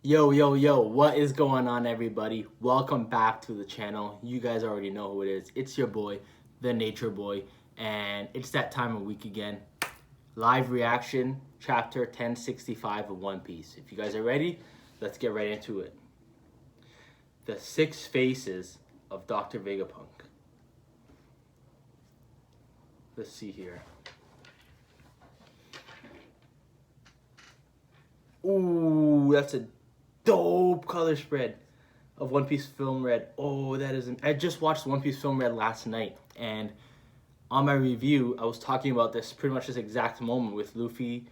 Yo, what is going on, everybody? Welcome back to the channel. You guys already know who it is. It's your boy, the Nature Boy, and it's that time of week again. Live reaction, chapter 1065 of One Piece. If you guys are ready, let's get right into it. The Six Faces of Dr. Vegapunk. Let's see here. Ooh, that's a dope color spread of One Piece Film Red. Oh, that is I just watched One Piece Film Red last night, and on my review, I was talking about this pretty much this exact moment with Luffy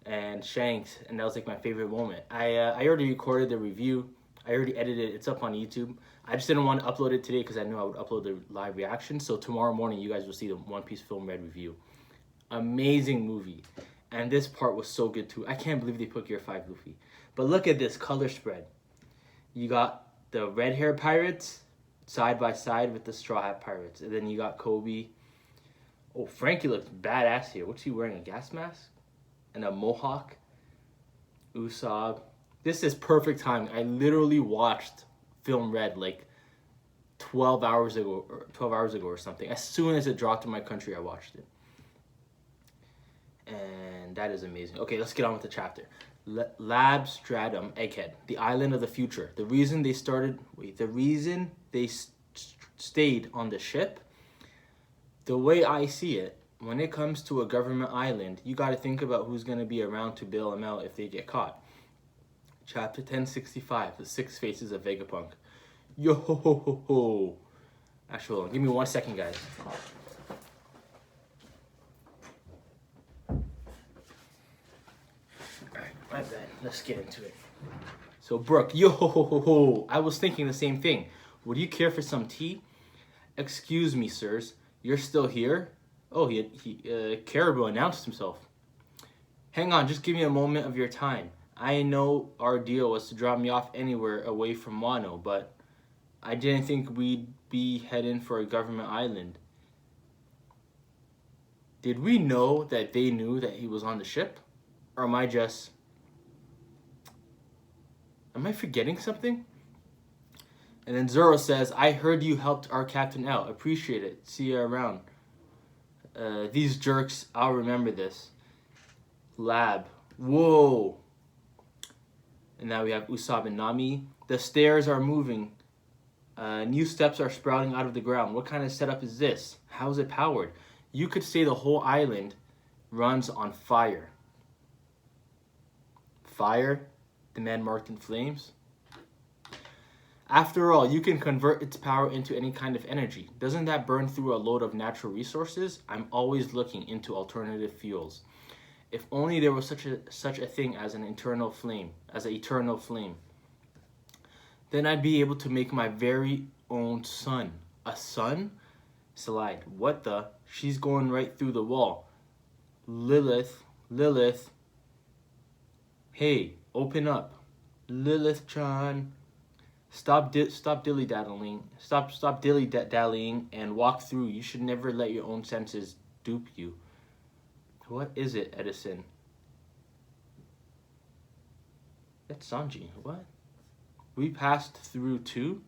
and Shanks, and that was like my favorite moment. I already recorded the review. I already edited it. It's up on YouTube. I just didn't want to upload it today because I knew I would upload the live reaction. So tomorrow morning, you guys will see the One Piece Film Red review. Amazing movie. And this part was so good too. I can't believe they put Gear 5 Luffy. But look at this color spread. You got the red hair pirates side by side with the straw hat pirates. And then you got Kobe. Oh, Frankie looks badass here. What's he wearing? A gas mask? And a mohawk? Usopp. This is perfect timing. I literally watched Film Red like 12 hours ago or something. As soon as it dropped in my country, I watched it. And that is amazing. Okay, let's get on with the chapter. Lab Stratum Egghead, the island of the future. The reason they stayed on the ship, the way I see it, when it comes to a government island, you got to think about who's going to be around to bail them out if they get caught. Chapter 1065, The Six Faces of Vegapunk. Yo ho ho ho ho. Actually, hold on. Give me 1 second, guys. My bad. Let's get into it. So, Brooke, yo ho ho ho ho. I was thinking the same thing. Would you care for some tea? Excuse me, sirs. You're still here? Oh, Caribou announced himself. Hang on, just give me a moment of your time. I know our deal was to drop me off anywhere away from Wano, but I didn't think we'd be heading for a government island. Did we know that they knew that he was on the ship? Or am I forgetting something? And then Zoro says, I heard you helped our captain out. Appreciate it. See you around. These jerks, I'll remember this. Lab. Whoa. And now we have Usopp and Nami. The stairs are moving. New steps are sprouting out of the ground. What kind of setup is this? How is it powered? You could say the whole island runs on fire. Fire? The man marked in flames? After all, you can convert its power into any kind of energy. Doesn't that burn through a load of natural resources? I'm always looking into alternative fuels. If only there was such a thing as an eternal flame. Then I'd be able to make my very own sun. A sun? Slide. What the? She's going right through the wall. Lilith. Hey, open up. Lilith-chan. Stop dilly-dallying. Stop dilly-dallying and walk through. You should never let your own senses dupe you. What is it, Edison? That's Sanji. What? We passed through too?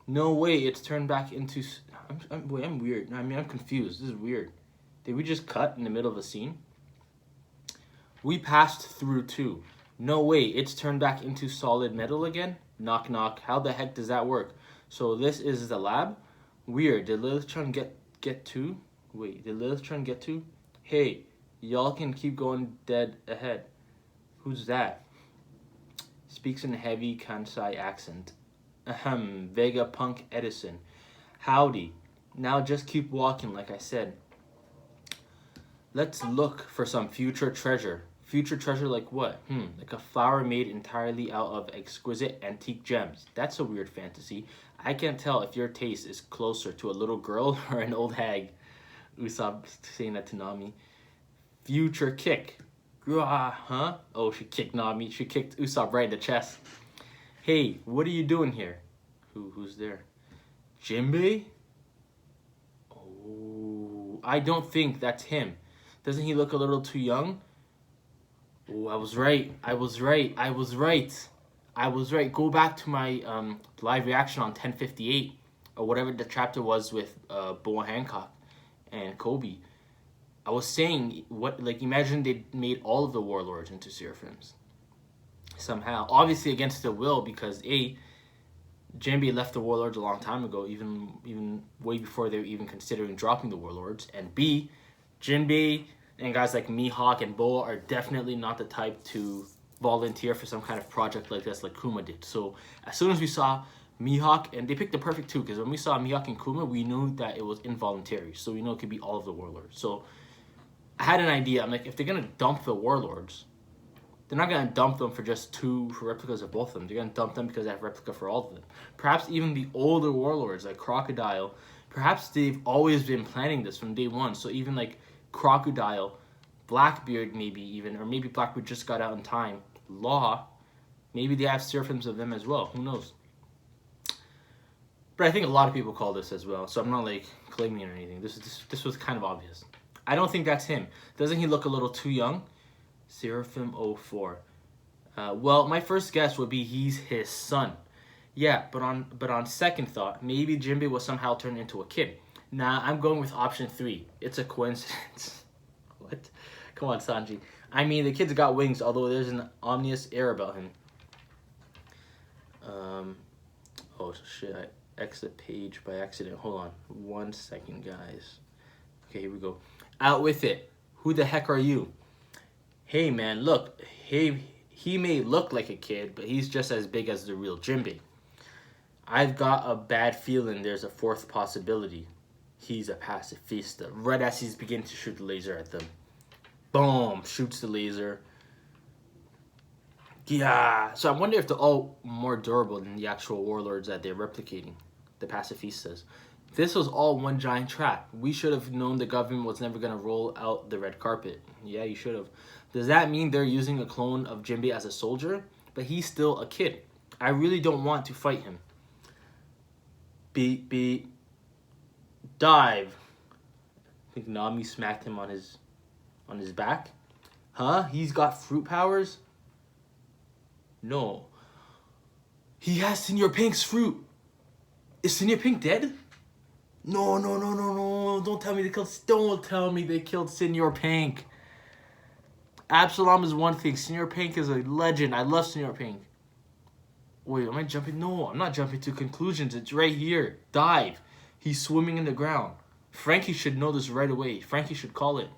No way, it's turned back into... I'm weird. I mean, I'm confused. This is weird. Did we just cut in the middle of a scene? We passed through too. No way, it's turned back into solid metal again? Knock knock. How the heck does that work? So this is the lab? Weird. Did Lilith-chan get to? Wait, did Lilith-chan get to? Hey, y'all can keep going dead ahead. Who's that? Speaks in a heavy Kansai accent. Ahem, Vegapunk Edison. Howdy. Now just keep walking like I said. Let's look for some future treasure. Future treasure like what? Like a flower made entirely out of exquisite antique gems. That's a weird fantasy. I can't tell if your taste is closer to a little girl or an old hag. Usopp saying that to Nami. Future kick. Huh? Oh, she kicked Nami. She kicked Usopp right in the chest. Hey, what are you doing here? Who's there? Jinbei? Oh, I don't think that's him. Doesn't he look a little too young? Oh, I was right. I was right. Go back to my live reaction on 1058 or whatever the chapter was with Boa Hancock and Kobe. I was saying imagine they made all of the warlords into seraphims somehow. Obviously against their will, because Jinbei left the warlords a long time ago, even way before they were even considering dropping the warlords. And B, Jinbei and guys like Mihawk and Boa are definitely not the type to volunteer for some kind of project like this, like Kuma did. So as soon as we saw Mihawk, and they picked the perfect two, because when we saw Mihawk and Kuma, we knew that it was involuntary. So we know it could be all of the warlords. So I had an idea. I'm like, if they're gonna dump the warlords, they're not gonna dump them for just two for replicas of both of them. They're gonna dump them because they have replica for all of them. Perhaps even the older warlords like Crocodile. Perhaps they've always been planning this from day one. So even like Crocodile, Blackbeard maybe even, or maybe Blackbeard just got out in time. Law, maybe they have seraphims of them as well. Who knows? But I think a lot of people call this as well. So I'm not like claiming it or anything. This was kind of obvious. I don't think that's him. Doesn't he look a little too young? Seraphim 04. Well, my first guess would be he's his son. Yeah, but on second thought, maybe Jinbei was somehow turned into a kid. Nah, I'm going with option 3. It's a coincidence. What? Come on, Sanji. I mean, the kid's got wings, although there's an ominous air about him. Oh shit, I exit page by accident. Hold on 1 second, guys. Okay, here we go. Out with it. Who the heck are you? Hey man, look. Hey, he may look like a kid, but he's just as big as the real Jinbei. I've got a bad feeling there's a fourth possibility. He's a pacifista. Right as he's beginning to shoot the laser at them. Boom, shoots the laser. Yeah, so I wonder if they're all more durable than the actual warlords that they're replicating, the pacifistas. This was all one giant trap. We should have known the government was never going to roll out the red carpet. Yeah, you should have. Does that mean they're using a clone of Jinbei as a soldier? But he's still a kid. I really don't want to fight him. Beat, beat. Dive. I think Nami smacked him on his back. Huh? He's got fruit powers? No. He has Senior Pink's fruit. Is Senior Pink dead? No. Don't tell me they killed Senior Pink. Absalom is one thing. Senior Pink is a legend. I love Senior Pink. Wait, am I jumping? No, I'm not jumping to conclusions. It's right here. Dive. He's swimming in the ground. Frankie should know this right away. Frankie should call it.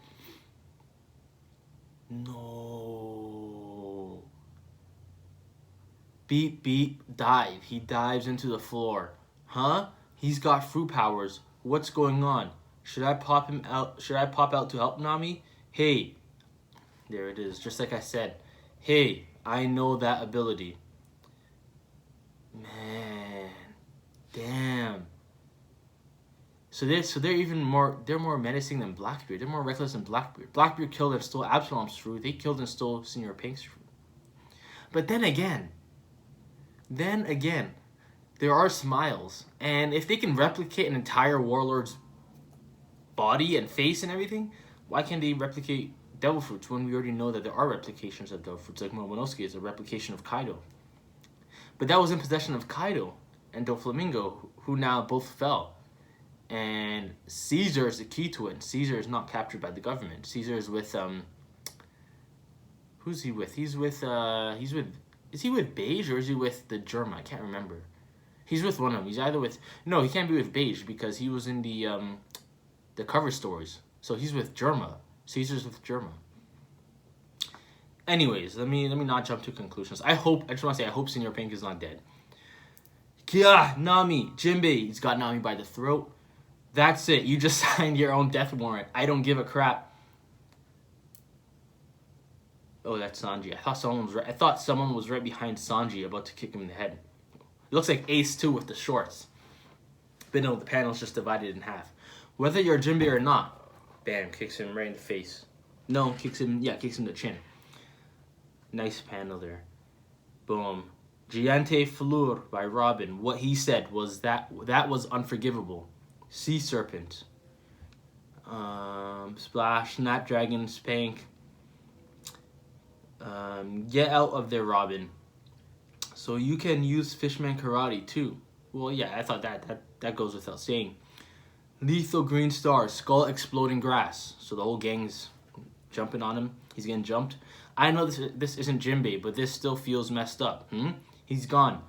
No. Beep, beep, dive. He dives into the floor. Huh? He's got fruit powers. What's going on? Should I pop him out? Should I pop out to help Nami? Hey. There it is. Just like I said. Hey, I know that ability. Man. Damn. So they're even more menacing than Blackbeard. They're more reckless than Blackbeard. Blackbeard killed and stole Absalom's fruit. They killed and stole Senior Pink's fruit. But then again, there are smiles. And if they can replicate an entire warlord's body and face and everything, why can't they replicate devil fruits when we already know that there are replications of devil fruits? Like Momonosuke is a replication of Kaido. But that was in possession of Kaido and Doflamingo, who now both fell. And Caesar is the key to it. And Caesar is not captured by the government. Caesar is with who's he with? Is he with Beige or is he with the Germa? I can't remember. He's with one of them. He's either with he can't be with Beige because he was in the cover stories. So he's with Germa. Caesar's with Germa. Anyways, let me not jump to conclusions. I just want to say I hope Senior Pink is not dead. Yeah, Nami, Jinbei, he's got Nami by the throat. That's it. You just signed your own death warrant. I don't give a crap. Oh, that's Sanji. I thought someone was right behind Sanji about to kick him in the head. It looks like Ace too with the shorts. But no, the panel's just divided in half. Whether you're Jinbei or not, bam, kicks him right in the face. No, kicks him in the chin. Nice panel there. Boom. Giante Fleur by Robin. What he said was that was unforgivable. Sea Serpent. Splash, Snapdragon, Spank. Get out of there, Robin. So you can use Fishman Karate too. Well, yeah, I thought that goes without saying. Lethal green star, skull exploding grass. So the whole gang's jumping on him. He's getting jumped. I know this isn't Jinbei, but this still feels messed up. He's gone.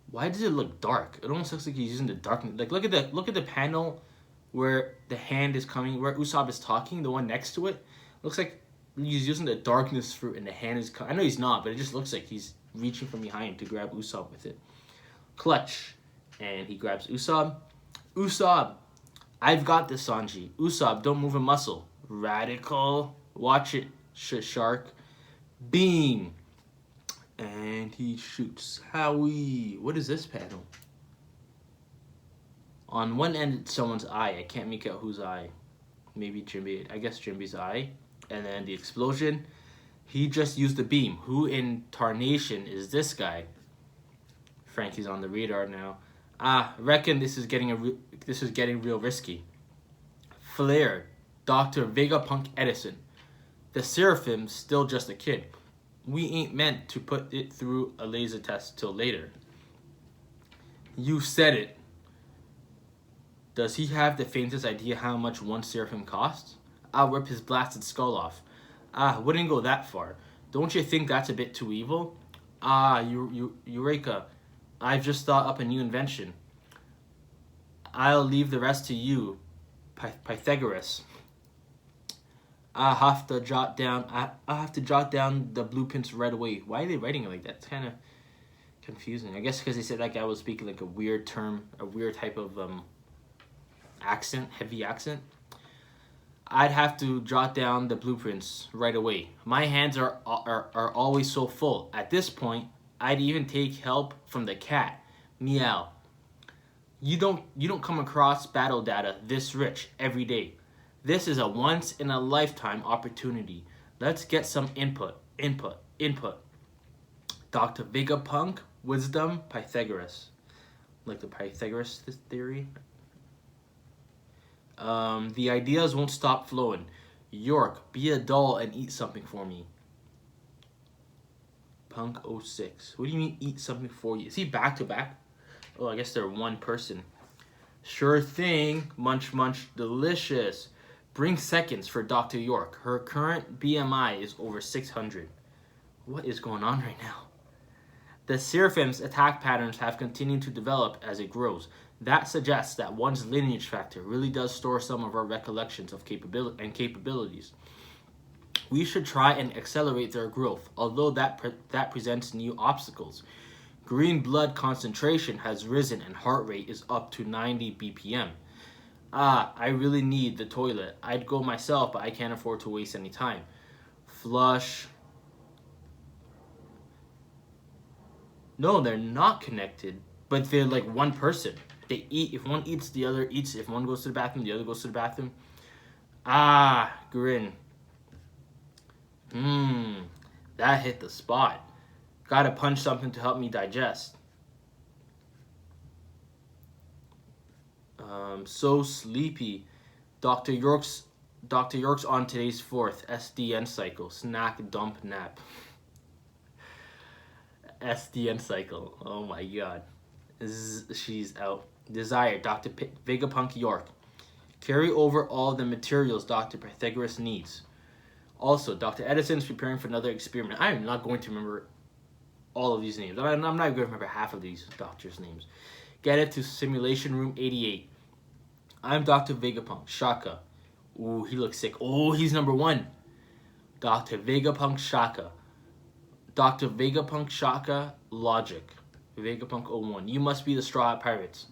Why does it look dark? It almost looks like he's using the darkness. Like look at the panel where the hand is coming, where Usopp is talking. The one next to it looks like he's using the darkness fruit, and the hand is. I know he's not, but it just looks like he's reaching from behind to grab Usopp with it. Clutch, and he grabs Usopp. Usopp, I've got this, Sanji. Usopp, don't move a muscle. Radical, watch it, shark. Beam. And he shoots. Howie. What is this panel? On one end, it's someone's eye. I can't make out whose eye. Maybe Jinbei. I guess Jinbei's eye. And then the explosion. He just used the beam. Who in tarnation is this guy? Frankie's on the radar now. Reckon this is getting real risky. Flare. Dr. Vegapunk Edison. The Seraphim's still just a kid. We ain't meant to put it through a laser test till later. You said it. Does he have the faintest idea how much one Seraphim costs? I'll rip his blasted skull off. Wouldn't go that far. Don't you think that's a bit too evil? Eureka. I've just thought up a new invention. I'll leave the rest to you, Pythagoras. I have to jot down the blueprints right away. Why are they writing it like that? It's kind of confusing. I guess because they said that guy was speaking like a weird term, a weird type of accent, heavy accent. I'd have to jot down the blueprints right away. My hands are always so full. At this point, I'd even take help from the cat. Meow. You don't come across battle data this rich every day. This is a once-in-a-lifetime opportunity. Let's get some input. Dr. Vegapunk, wisdom, Pythagoras. Like the Pythagoras theory. The ideas won't stop flowing. York, be a doll and eat something for me. Punk 06. What do you mean eat something for you? Is he back to back? Oh, I guess they're one person. Sure thing. Munch, munch, delicious. Bring seconds for Dr. York. Her current BMI is over 600. What is going on right now? The Seraphim's attack patterns have continued to develop as it grows. That suggests that one's lineage factor really does store some of our recollections of capabilities. We should try and accelerate their growth, although that presents new obstacles. Green blood concentration has risen and heart rate is up to 90 BPM. I really need the toilet. I'd go myself, but I can't afford to waste any time. Flush. No, they're not connected, but they're like one person. They eat. If one eats, the other eats. If one goes to the bathroom, the other goes to the bathroom. Grin. That hit the spot. Gotta punch something to help me digest. So sleepy. Dr. York's on today's 4th SDN cycle. Snack, dump, nap. SDN cycle. Oh my god. She's out. Desire, Dr. Vegapunk York. Carry over all the materials Dr. Pythagoras needs. Also, Dr. Edison's preparing for another experiment. I am not going to remember all of these names. I'm not going to remember half of these doctors' names. Get it to Simulation Room 88. I'm Dr. Vegapunk, Shaka. Ooh, he looks sick. Oh, he's number 1. Dr. Vegapunk Shaka. Dr. Vegapunk Shaka, Logic. Vegapunk 01. You must be the Straw Hat Pirates.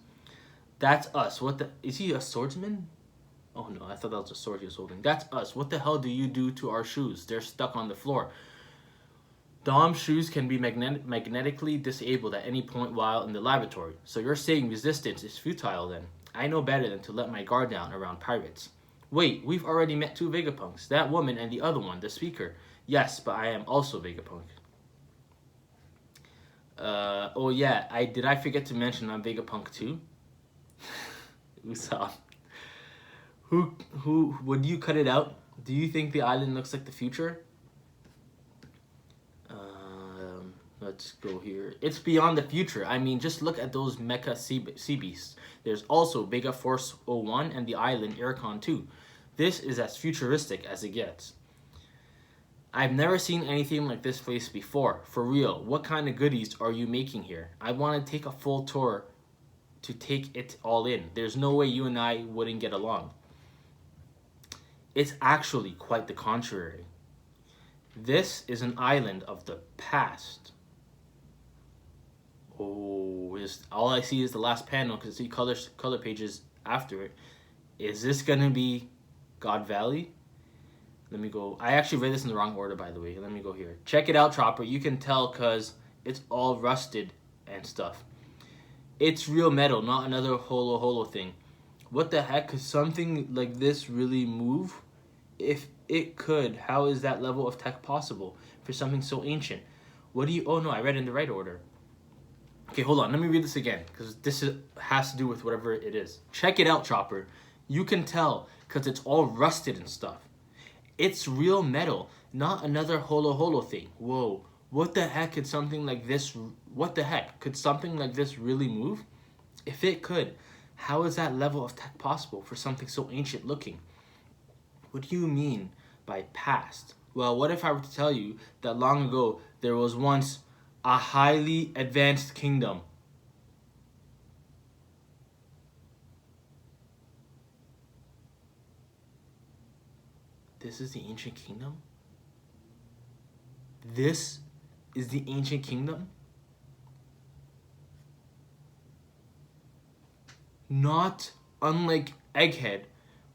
That's us. What the... Is he a swordsman? Oh no, I thought that was a sword he was holding. That's us. What the hell do you do to our shoes? They're stuck on the floor. Dom's shoes can be magnetically disabled at any point while in the laboratory. So you're saying resistance is futile then? I know better than to let my guard down around pirates. Wait, we've already met 2 Vegapunks. That woman and the other one, the speaker. Yes, but I am also Vegapunk. Oh yeah, did I forget to mention I'm Vegapunk too? Usopp. Who would you cut it out? Do you think the island looks like the future? Let's go here. It's beyond the future. I mean, just look at those mecha sea beasts. There's also Vega Force 01 and the island Ircon 2. This is as futuristic as it gets. I've never seen anything like this place before. For real, what kind of goodies are you making here? I want to take a full tour to take it all in. There's no way you and I wouldn't get along. It's actually quite the contrary. This is an island of the past. Oh, all I see is the last panel because I see color pages after it. Is this gonna be God Valley? Let me go. I actually read this in the wrong order, by the way. Let me go here. Check it out, Chopper. You can tell because it's all rusted and stuff. It's real metal, not another holo thing. What the heck? Could something like this really move? If it could, how is that level of tech possible for something so ancient? What do you... Oh, no, I read it in the right order. Okay, hold on. Let me read this again because this has to do with whatever it is. Check it out, Chopper. You can tell because it's all rusted and stuff. It's real metal, not another holo thing. Whoa, what the heck could something like this... What the heck? Could something like this really move? If it could, how is that level of tech possible for something so ancient looking? What do you mean by past? Well, what if I were to tell you that long ago there was once a highly advanced kingdom? This is the ancient kingdom? This is the ancient kingdom? Not unlike Egghead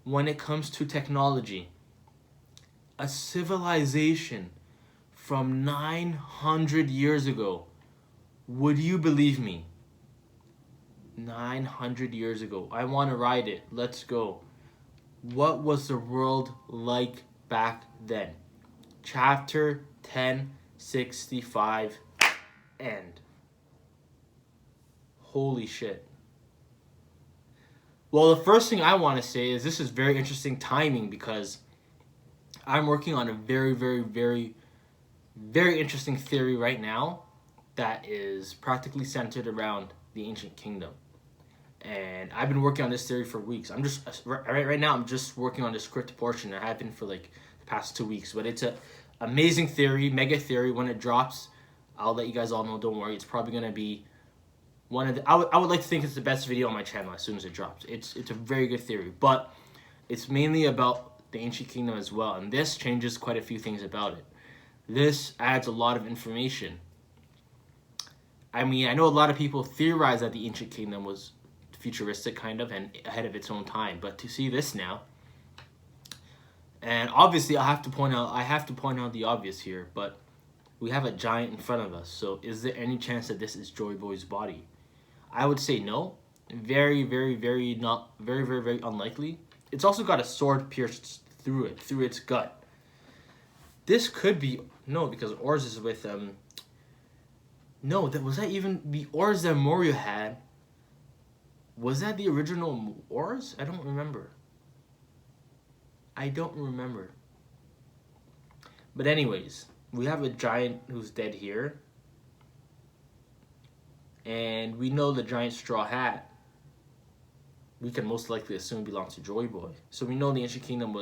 when it comes to technology. A civilization from 900 years ago. Would you believe me? 900 years ago. I want to ride it. Let's go. What was the world like back then? Chapter 1065. End. Holy shit. Well, the first thing I want to say is this is very interesting timing because I'm working on a very, very, very, very interesting theory right now that is practically centered around the ancient kingdom. And I've been working on this theory for weeks. I'm just right now I'm just working on the script portion. I have been for like the past 2 weeks, but it's a amazing theory, mega theory. When it drops, I'll let you guys all know. Don't worry, it's probably gonna be one of the. I would like to think it's the best video on my channel as soon as it drops. It's a very good theory, but it's mainly about the ancient kingdom as well, and this changes quite a few things about it. This adds a lot of information. I mean, I know a lot of people theorize that the ancient kingdom was futuristic kind of and ahead of its own time, but to see this now, and obviously I have to point out the obvious here, but we have a giant in front of us. So is there any chance that this is Joy Boy's body? I would say no. Very, very, very not very, very, very unlikely. It's also got a sword pierced through it, through its gut. This could be no, because Oars is with no, was that even the Oars that Moria had? Was that the original Oars? I don't remember. But anyways, we have a giant who's dead here. And we know the giant straw hat, we can most likely assume belongs to Joy Boy. So we know the ancient kingdom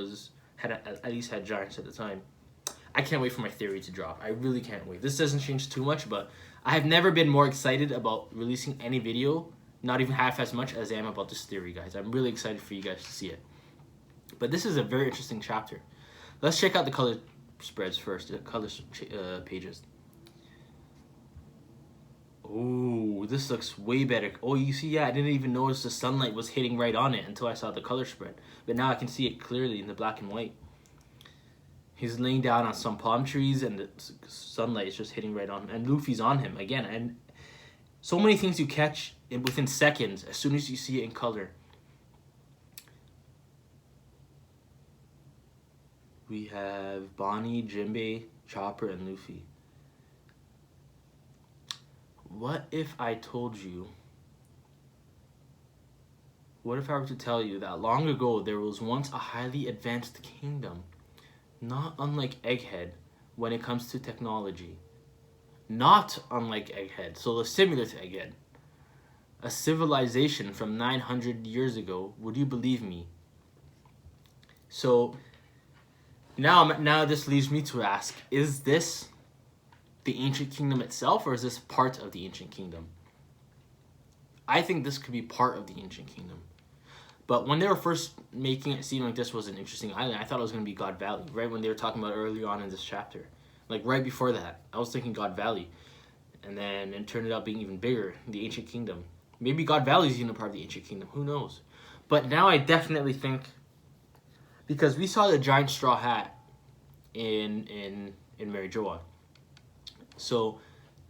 at least had giants at the time. I can't wait for my theory to drop. I really can't wait. This doesn't change too much, but I have never been more excited about releasing any video, not even half as much as I am about this theory, guys. I'm really excited for you guys to see it. But this is a very interesting chapter. Let's check out the color spreads first, the color pages. Oh, this looks way better. Oh, you see, yeah, I didn't even notice the sunlight was hitting right on it until I saw the color spread. But now I can see it clearly in the black and white. He's laying down on some palm trees and the sunlight is just hitting right on him. And Luffy's on him again. And so many things you catch within seconds as soon as you see it in color. We have Bonnie, Jinbei, Chopper, and Luffy. What if I told you... What if I were to tell you that long ago there was once a highly advanced kingdom, not unlike Egghead when it comes to technology. not unlike Egghead, so similar to Egghead. A civilization from 900 years ago. Would you believe me? So now this leaves me to ask, is this the ancient kingdom itself, or is this part of the ancient kingdom? I think this could be part of the ancient kingdom. But when they were first making it seem like this was an interesting island, I thought it was going to be God Valley, right when they were talking about early on in this chapter. Like right before that, I was thinking God Valley. And then it turned out being even bigger, the ancient kingdom. Maybe God Valley is even a part of the ancient kingdom, who knows? But now I definitely think, because we saw the giant straw hat in Mary Joa. So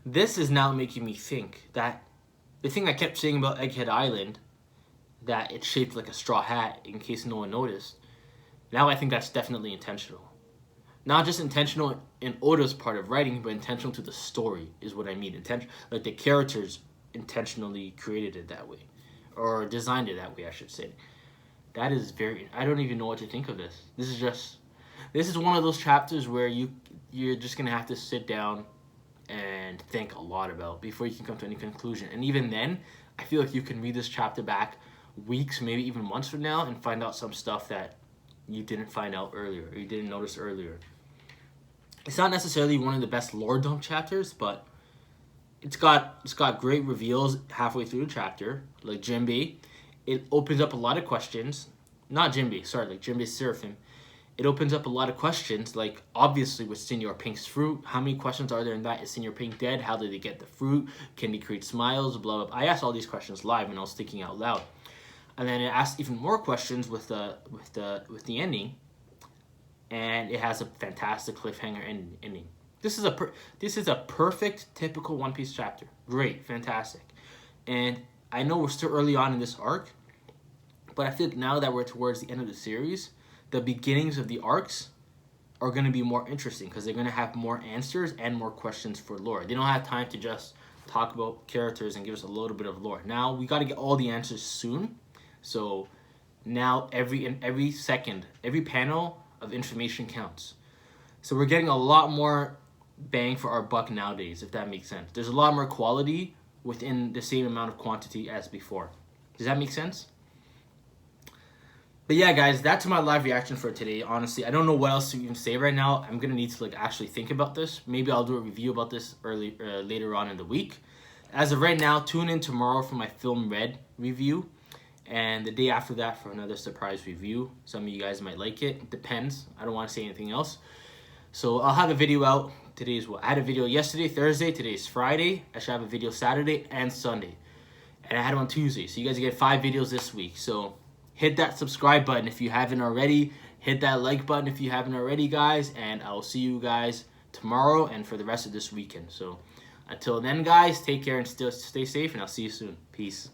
this is now making me think that the thing I kept saying about Egghead Island, that it's shaped like a straw hat in case no one noticed, now I think that's definitely intentional. Not just intentional in Oda's part of writing, but intentional to the story is what I mean. Like the characters intentionally created it that way, or designed it that way, I should say. That is I don't even know what to think of this. This is one of those chapters where you're just gonna have to sit down and think a lot about before you can come to any conclusion. And even then, I feel like you can read this chapter back weeks, maybe even months from now, and find out some stuff that you didn't find out earlier, or you didn't notice earlier. It's not necessarily one of the best lore dump chapters, but it's got great reveals halfway through the chapter, like Jinbei. It opens up a lot of questions. Not Jinbei, sorry, like Jinbei's Seraphim. It opens up a lot of questions, like obviously with Senor Pink's fruit. How many questions are there in that? Is Senor Pink dead? How did they get the fruit? Can they create smiles? Blah, blah. I asked all these questions live when I was thinking out loud. And then it asks even more questions with the ending, and it has a fantastic cliffhanger ending. This is a perfect typical One Piece chapter. Great, fantastic. And I know we're still early on in this arc, but I think now that we're towards the end of the series, the beginnings of the arcs are going to be more interesting because they're going to have more answers and more questions for lore. They don't have time to just talk about characters and give us a little bit of lore. Now we got to get all the answers soon. So now every second, every panel of information counts. So we're getting a lot more bang for our buck nowadays, if that makes sense. There's a lot more quality within the same amount of quantity as before. Does that make sense? But yeah, guys, that's my live reaction for today. Honestly, I don't know what else to even say right now. I'm gonna need to actually think about this. Maybe I'll do a review about this later on in the week. As of right now, tune in tomorrow for my Film Red review, and the day after that for another surprise review. Some of you guys might like it. It depends. I don't want to say anything else. So I'll have a video out. Today's what? I had a video yesterday, Thursday. Today's Friday. I should have a video Saturday and Sunday. And I had it on Tuesday. So you guys get 5 videos this week. So hit that subscribe button if you haven't already. Hit that like button if you haven't already, guys. And I will see you guys tomorrow and for the rest of this weekend. So until then, guys, take care and still stay safe. And I'll see you soon. Peace.